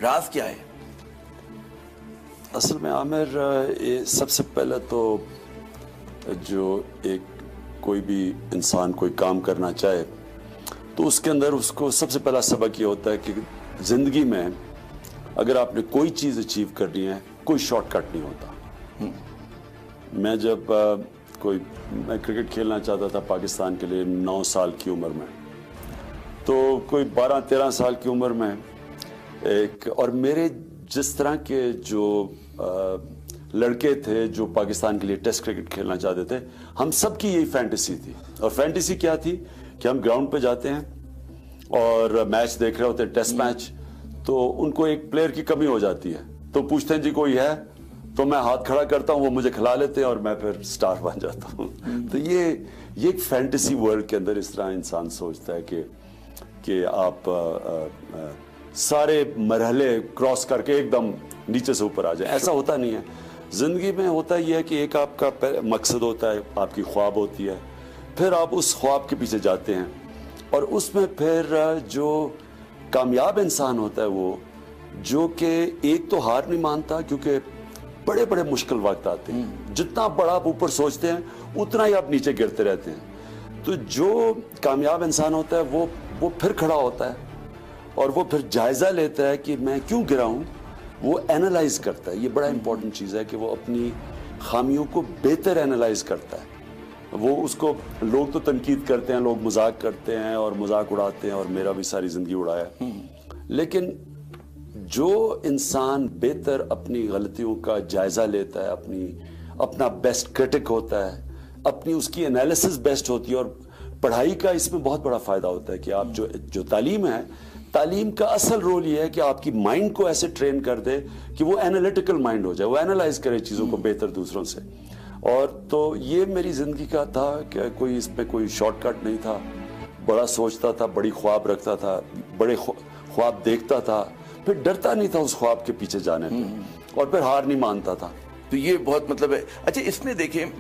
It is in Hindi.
राज क्या है? असल में आमिर, सबसे पहले तो जो कोई भी इंसान कोई काम करना चाहे तो उसके अंदर उसको सबसे पहला सबक ये होता है कि ज़िंदगी में अगर आपने कोई चीज़ अचीव करनी है, कोई शॉर्टकट नहीं होता। मैं क्रिकेट खेलना चाहता था पाकिस्तान के लिए 9 साल की उम्र में, तो कोई 12-13 साल की उम्र में और मेरे जिस तरह के जो लड़के थे जो पाकिस्तान के लिए टेस्ट क्रिकेट खेलना चाहते थे, हम सब की यही फैंटेसी थी। और फैंटेसी क्या थी कि हम ग्राउंड पे जाते हैं और मैच देख रहे होते हैं, टेस्ट मैच, तो उनको एक प्लेयर की कमी हो जाती है तो पूछते हैं जी कोई है, तो मैं हाथ खड़ा करता हूँ, वो मुझे खिला लेते हैं और मैं फिर स्टार बन जाता हूँ। तो ये एक फैंटेसी वर्ल्ड के अंदर इस तरह इंसान सोचता है कि आप सारे मरहले क्रॉस करके एकदम नीचे से ऊपर आ जाए। ऐसा होता नहीं है। जिंदगी में होता यह है कि एक आपका मकसद होता है, आपकी ख्वाब होती है, फिर आप उस ख्वाब के पीछे जाते हैं और उसमें फिर जो कामयाब इंसान होता है वो जो कि एक तो हार नहीं मानता, क्योंकि बड़े बड़े मुश्किल वक्त आते हैं, जितना बड़ा आप ऊपर सोचते हैं उतना ही आप नीचे गिरते रहते हैं। तो जो कामयाब इंसान होता है वो फिर खड़ा होता है और वो फिर जायजा लेता है कि मैं क्यों गिरा हूं, वो एनालाइज करता है। ये बड़ा इंपॉर्टेंट चीज़ है कि वो अपनी खामियों को बेहतर एनालाइज करता है। वो उसको लोग तो तनकीद करते हैं, लोग मजाक करते हैं और मजाक उड़ाते हैं, और मेरा भी सारी जिंदगी उड़ाया, लेकिन जो इंसान बेहतर अपनी गलतियों का जायजा लेता है, अपना बेस्ट क्रिटिक होता है, अपनी उसकी एनालिसिस बेस्ट होती है। और पढ़ाई का इसमें बहुत बड़ा फायदा होता है कि आप जो तालीम है, तालीम का असल रोल ये है कि आपकी माइंड को ऐसे ट्रेन कर दे कि वो एनालिटिकल माइंड हो जाए, वो एनालाइज करे चीज़ों को बेहतर दूसरों से। और तो ये मेरी ज़िंदगी का था कि कोई इसमें कोई शॉर्टकट नहीं था। बड़ा सोचता था, बड़ी ख्वाब रखता था, बड़े ख्वाब देखता था, फिर डरता नहीं था उस ख्वाब के पीछे जाने पे, और फिर हार नहीं मानता था। तो ये बहुत मतलब है। अच्छा, इसमें देखें